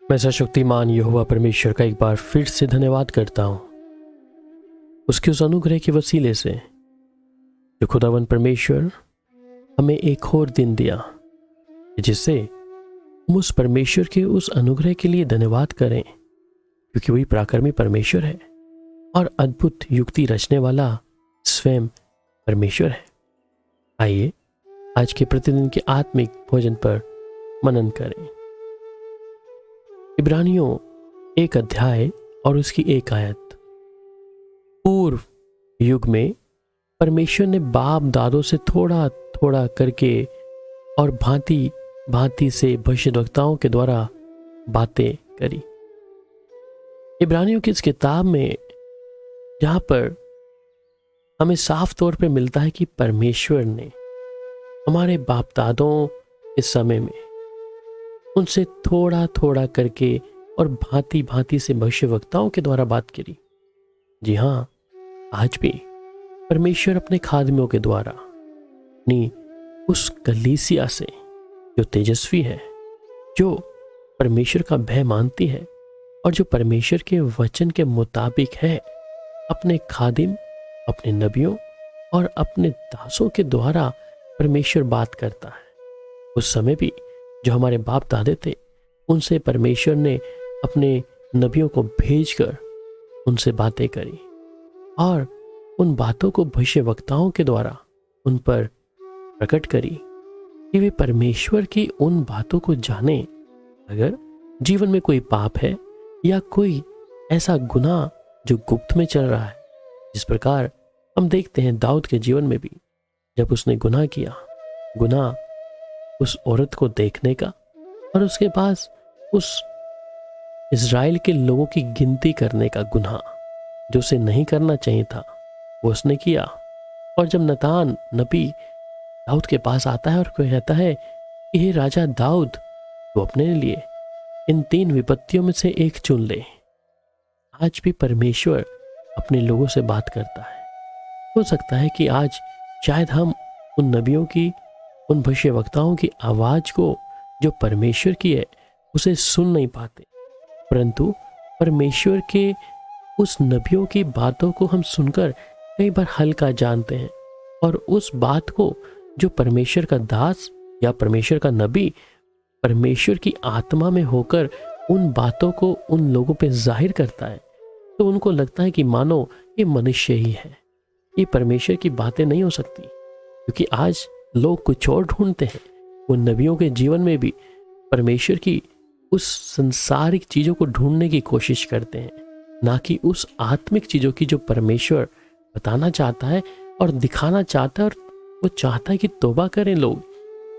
मैं सर्वशक्तिमान यहोवा परमेश्वर का एक बार फिर से धन्यवाद करता हूँ उसके उस अनुग्रह के वसीले से जो खुदावन परमेश्वर हमें एक और दिन दिया, जिससे हम उस परमेश्वर के उस अनुग्रह के लिए धन्यवाद करें, क्योंकि वही पराक्रमी परमेश्वर है और अद्भुत युक्ति रचने वाला स्वयं परमेश्वर है। आइए आज के प्रतिदिन के आत्मिक भोजन पर मनन करें। इब्रानियों 1 अध्याय और उसकी 1 आयत। पूर्व युग में परमेश्वर ने बाप दादों से थोड़ा थोड़ा करके और भांति भांति से भविष्यद्वक्ताओं के द्वारा बातें करी। इब्रानियों की इस किताब में जहां पर हमें साफ तौर पर मिलता है कि परमेश्वर ने हमारे बाप दादों के समय में उनसे थोड़ा थोड़ा करके और भांति भांति से भविष्यवक्ताओं के द्वारा बात करी। जी हाँ, आज भी परमेश्वर अपने खादिमों के द्वारा अपनी उस कलीसिया से जो तेजस्वी है, जो परमेश्वर का भय मानती है और जो परमेश्वर के वचन के मुताबिक है, अपने खादिम, अपने नबियों और अपने दासों के द्वारा परमेश्वर बात करता है। उस समय भी जो हमारे बाप दादे थे, उनसे परमेश्वर ने अपने नबियों को भेजकर उनसे बातें करी और उन बातों को भविष्यवक्ताओं के द्वारा उन पर प्रकट करी कि वे परमेश्वर की उन बातों को जाने। अगर जीवन में कोई पाप है या कोई ऐसा गुनाह जो गुप्त में चल रहा है, जिस प्रकार हम देखते हैं दाऊद के जीवन में भी, जब उसने गुनाह किया, गुनाह उस औरत को देखने का और उसके पास उस इज़राइल के लोगों की गिनती करने का गुनाह, जो उसे नहीं करना चाहिए था, वो उसने किया। और जब नतान नबी दाऊद के पास आता है और कहता है कि हे राजा दाऊद, तो अपने लिए इन 3 विपत्तियों में से एक चुन ले। आज भी परमेश्वर अपने लोगों से बात करता है। हो सकता है कि आज शायद हम उन नबियों की, उन भविष्यवक्ताओं की आवाज को जो परमेश्वर की है उसे सुन नहीं पाते, परंतु परमेश्वर के उस नबियों की बातों को हम सुनकर कई बार हल्का जानते हैं और उस बात को जो परमेश्वर का दास या परमेश्वर का नबी परमेश्वर की आत्मा में होकर उन बातों को उन लोगों पे जाहिर करता है, तो उनको लगता है कि मानो ये मनुष्य ही है, ये परमेश्वर की बातें नहीं हो सकती। क्योंकि आज लोग कुछ और ढूंढते हैं। उन नबियों के जीवन में भी परमेश्वर की उस संसारिक चीजों को ढूंढने की कोशिश करते हैं, ना कि उस आत्मिक चीजों की जो परमेश्वर बताना चाहता है और दिखाना चाहता है, और वो चाहता है कि तौबा करें लोग।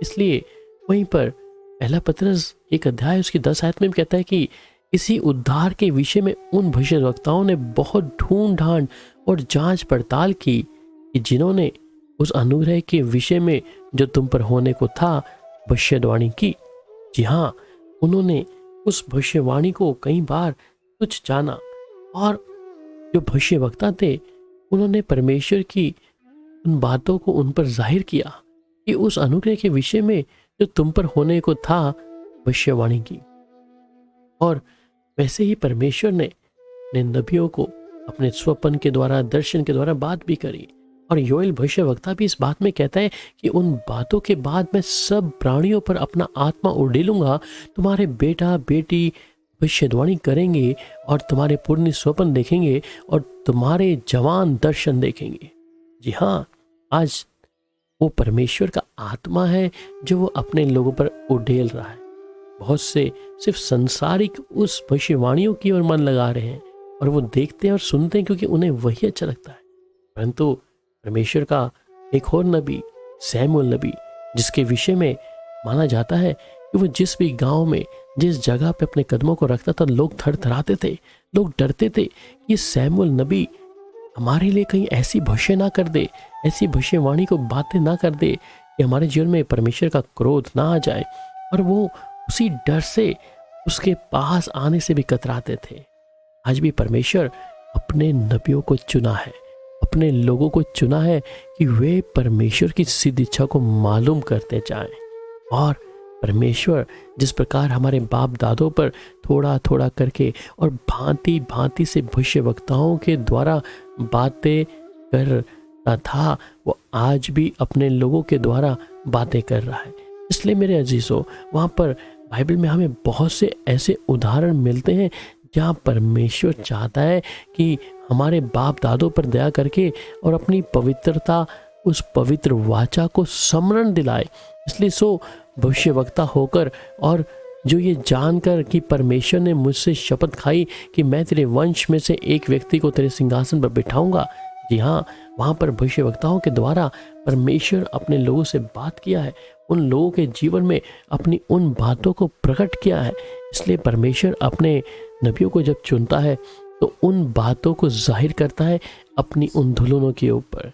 इसलिए वहीं पर पहला पतरस 1 अध्याय उसकी 10 आयत में भी कहता है कि इसी उद्धार के विषय में उन भविष्यद्वक्ताओं ने बहुत ढूंढ ढांड और जांच पड़ताल की कि जिन्होंने उस अनुग्रह के विषय में जो तुम पर होने को था भविष्यवाणी की। जी हाँ, उन्होंने उस भविष्यवाणी को कई बार कुछ जाना और जो भविष्यवक्ता थे उन्होंने परमेश्वर की उन बातों को उन पर जाहिर किया कि उस अनुग्रह के विषय में जो तुम पर होने को था भविष्यवाणी की। और वैसे ही परमेश्वर ने अपने नबियों को अपने स्वप्न के द्वारा, दर्शन के द्वारा बात भी करी। और योएल भविष्यवक्ता भी इस बात में कहता है कि उन बातों के बाद मैं सब प्राणियों पर अपना आत्मा उड़ेलूंगा, तुम्हारे बेटा बेटी भविष्यवाणी करेंगे और तुम्हारे पुण्य स्वप्न देखेंगे और तुम्हारे जवान दर्शन देखेंगे। जी हाँ, आज वो परमेश्वर का आत्मा है जो वो अपने लोगों पर उड़ेल रहा है। बहुत से सिर्फ संसारिक उस भविष्यवाणियों की ओर मन लगा रहे हैं और वो देखते हैं और सुनते हैं क्योंकि उन्हें वही अच्छा लगता है। परंतु परमेश्वर का एक और नबी सैमुएल नबी, जिसके विषय में माना जाता है कि वो जिस भी गांव में, जिस जगह पे अपने कदमों को रखता था, लोग थरथराते थे, लोग डरते थे कि सैमुएल नबी हमारे लिए कहीं ऐसी भविष्य ना कर दे, ऐसी भविष्यवाणी को बातें ना कर दे कि हमारे जीवन में परमेश्वर का क्रोध ना आ जाए। और वो उसी डर से उसके पास आने से भी कतराते थे। आज भी परमेश्वर अपने नबियों को चुना है, अपने लोगों को चुना है कि वे परमेश्वर की सिद्ध इच्छा को मालूम करते जाएं और परमेश्वर जिस प्रकार हमारे बाप दादों पर थोड़ा थोड़ा करके और भांति भांति से भविष्यवक्ताओं के द्वारा बातें करता था, वो आज भी अपने लोगों के द्वारा बातें कर रहा है। इसलिए मेरे अजीजों, वहाँ पर बाइबल में हमें बहुत से ऐसे उदाहरण मिलते हैं जहाँ परमेश्वर चाहता है कि हमारे बाप दादों पर दया करके और अपनी पवित्रता, उस पवित्र वाचा को स्मरण दिलाए। इसलिए भविष्यवक्ता होकर और जो ये जानकर कि परमेश्वर ने मुझसे शपथ खाई कि मैं तेरे वंश में से एक व्यक्ति को तेरे सिंहासन पर बिठाऊंगा। जी हाँ, वहाँ पर भविष्यवक्ताओं के द्वारा परमेश्वर अपने लोगों से बात किया है, उन लोगों के जीवन में अपनी उन बातों को प्रकट किया है। इसलिए परमेश्वर अपने नबियों को जब चुनता है तो उन बातों को जाहिर करता है अपनी उन धुलों के ऊपर।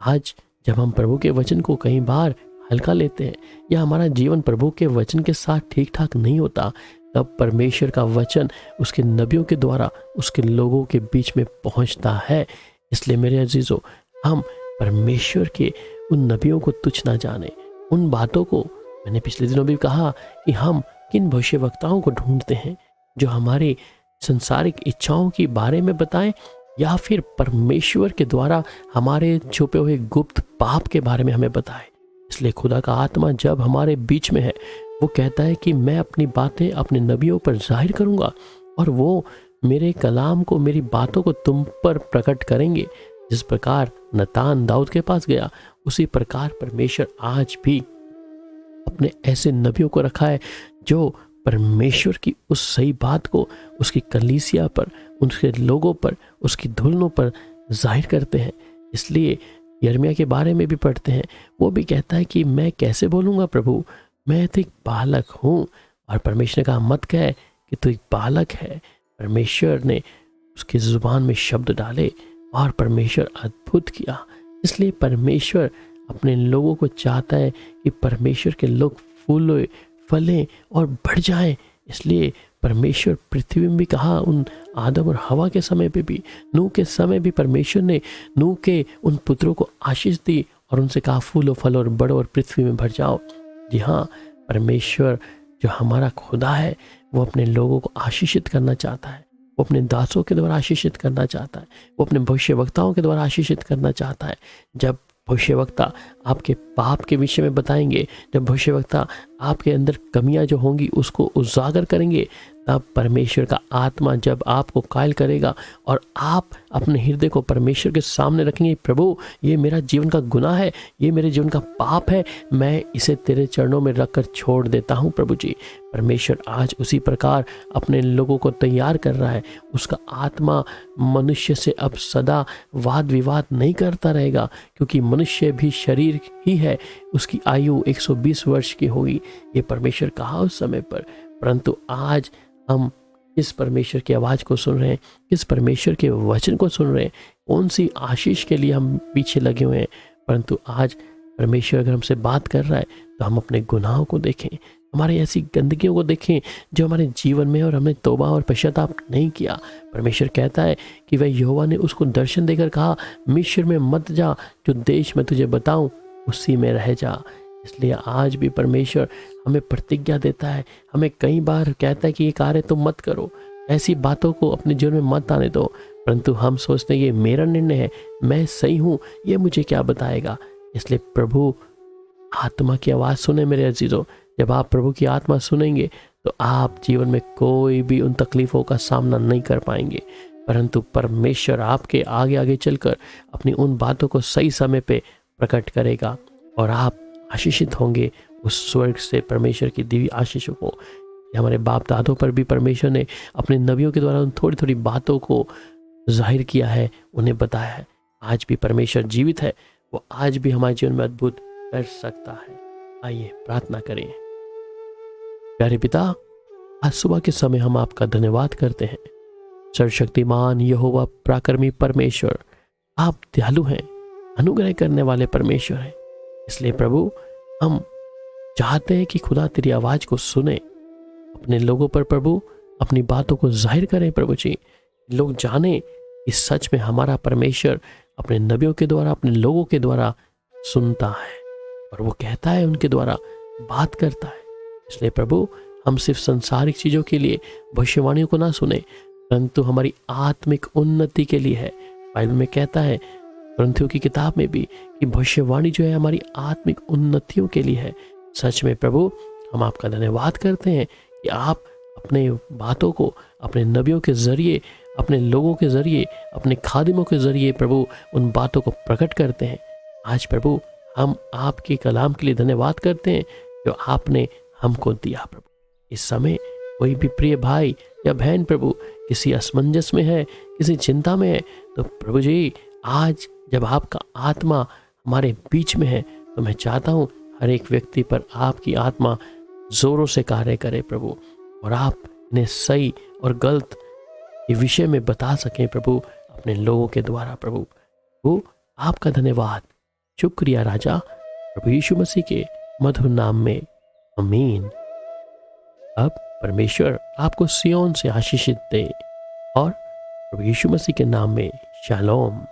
आज जब हम प्रभु के वचन को कई बार हल्का लेते हैं या हमारा जीवन प्रभु के वचन के साथ ठीक ठाक नहीं होता, तब परमेश्वर का वचन उसके नबियों के द्वारा उसके लोगों के बीच में पहुंचता है। इसलिए मेरे अजीजों, हम परमेश्वर के उन नबियों को तुच्छ ना जाने। उन बातों को मैंने पिछले दिनों भी कहा कि हम किन भविष्यवक्ताओं को ढूंढते हैं जो हमारी संसारिक इच्छाओं के बारे में बताएं या फिर परमेश्वर के द्वारा हमारे छुपे हुए गुप्त पाप के बारे में हमें बताए। इसलिए खुदा का आत्मा जब हमारे बीच में है, वो कहता है कि मैं अपनी बातें अपने नबियों पर जाहिर करूंगा और वो मेरे कलाम को, मेरी बातों को तुम पर प्रकट करेंगे। जिस प्रकार नतान दाऊद के पास गया, उसी प्रकार परमेश्वर आज भी अपने ऐसे नबियों को रखा है जो परमेश्वर की उस सही बात को उसकी कलीसिया पर, उसके लोगों पर, उसकी धुलनों पर जाहिर करते हैं। इसलिए यिर्मयाह के बारे में भी पढ़ते हैं, वो भी कहता है कि मैं कैसे बोलूँगा प्रभु, मैं तो एक बालक हूँ। और परमेश्वर ने कहा मत कह कि तू एक बालक है। परमेश्वर ने उसकी जुबान में शब्द डाले और परमेश्वर अद्भुत किया। इसलिए परमेश्वर अपने लोगों को चाहता है कि परमेश्वर के लोग फूलें, फलें और बढ़ जाएं। इसलिए परमेश्वर पृथ्वी में भी कहा, उन आदम और हवा के समय पे भी, नूह के समय भी परमेश्वर ने नूह के उन पुत्रों को आशीष दी और उनसे कहा फूलो, फलो और बढ़ो और पृथ्वी में भर जाओ। जी हाँ, परमेश्वर जो हमारा खुदा है वो अपने लोगों को आशीषित करना चाहता है। वो अपने दासों के द्वारा आशीषित करना चाहता है। वो अपने भविष्यवक्ताओं के द्वारा आशीषित करना चाहता है। जब भविष्यवक्ता आपके पाप के विषय में बताएंगे, जब भविष्यवक्ता आपके अंदर कमियां जो होंगी उसको उजागर करेंगे, तब परमेश्वर का आत्मा जब आपको कायल करेगा और आप अपने हृदय को परमेश्वर के सामने रखेंगे, प्रभु ये मेरा जीवन का गुनाह है, ये मेरे जीवन का पाप है, मैं इसे तेरे चरणों में रखकर छोड़ देता हूँ प्रभु जी। परमेश्वर आज उसी प्रकार अपने लोगों को तैयार कर रहा है। उसका आत्मा मनुष्य से अब सदा वाद विवाद नहीं करता रहेगा, क्योंकि मनुष्य भी शरीर ही है, उसकी आयु 120 वर्ष की होगी, ये परमेश्वर कहा उस समय पर। परंतु आज हम किस परमेश्वर की आवाज़ को सुन रहे हैं, किस परमेश्वर के वचन को सुन रहे हैं, कौन सी आशीष के लिए हम पीछे लगे हुए हैं। परंतु आज परमेश्वर अगर हमसे बात कर रहा है तो हम अपने गुनाहों को देखें, हमारी ऐसी गंदगियों को देखें जो हमारे जीवन में, और हमने तौबा और पश्चाताप नहीं किया। परमेश्वर कहता है कि वह यहोवा ने उसको दर्शन देकर कहा, मिस्र में मत जा, जो देश मैं तुझे बताऊं उसी में रह जा। इसलिए आज भी परमेश्वर हमें प्रतिज्ञा देता है, हमें कई बार कहता है कि ये कार्य तुम मत करो, ऐसी बातों को अपने जीवन में मत आने दो, परंतु हम सोचते हैं ये मेरा निर्णय है, मैं सही हूँ, ये मुझे क्या बताएगा। इसलिए प्रभु आत्मा की आवाज़ सुने मेरे अजीजों। जब आप प्रभु की आत्मा सुनेंगे तो आप जीवन में कोई भी उन तकलीफ़ों का सामना नहीं कर पाएंगे, परंतु परमेश्वर आपके आगे आगे चलकर अपनी उन बातों को सही समय पे प्रकट करेगा और आप आशीषित होंगे उस स्वर्ग से परमेश्वर की दिव्य आशीषों को। हमारे बाप दादों पर भी परमेश्वर ने अपने नबियों के द्वारा उन थोड़ी थोड़ी बातों को जाहिर किया है, उन्हें बताया है। आज भी परमेश्वर जीवित है, वो आज भी हमारे जीवन में अद्भुत कर सकता है। आइए प्रार्थना करें। प्यारे पिता, आज सुबह के समय हम आपका धन्यवाद करते हैं। सर्वशक्तिमान यहोवा पराक्रमी परमेश्वर, आप दयालु हैं, अनुग्रह करने वाले परमेश्वर हैं। इसलिए प्रभु हम चाहते हैं कि खुदा तेरी आवाज को सुने, अपने लोगों पर प्रभु अपनी बातों को जाहिर करें प्रभु जी। लोग जाने इस सच में हमारा परमेश्वर अपने नबियों के द्वारा, अपने लोगों के द्वारा सुनता है और वो कहता है, उनके द्वारा बात करता है। इसलिए प्रभु हम सिर्फ सांसारिक चीज़ों के लिए भविष्यवाणियों को ना सुने, परंतु हमारी आत्मिक उन्नति के लिए है। बाइबल में कहता है, ग्रंथियों की किताब में भी, कि भविष्यवाणी जो है हमारी आत्मिक उन्नतियों के लिए है। सच में प्रभु हम आपका धन्यवाद करते हैं कि आप अपने बातों को अपने नबियों के ज़रिए, अपने लोगों के ज़रिए, अपने खादिमों के ज़रिए प्रभु उन बातों को प्रकट करते हैं। आज प्रभु हम आपके कलाम के लिए धन्यवाद करते हैं जो आपने हमको दिया। प्रभु इस समय कोई भी प्रिय भाई या बहन प्रभु किसी असमंजस में है, किसी चिंता में है, तो प्रभु जी आज जब आपका आत्मा हमारे बीच में है, तो मैं चाहता हूँ हर एक व्यक्ति पर आपकी आत्मा जोरों से कार्य करे प्रभु, और आप इन्हें सही और गलत के विषय में बता सकें प्रभु अपने लोगों के द्वारा। प्रभु वो आपका धन्यवाद, शुक्रिया राजा, प्रभु यीशु मसीह के मधुर नाम में, आमीन। अब परमेश्वर आपको सियोन से आशीषित दे, और प्रभु यीशु मसीह के नाम में शालोम।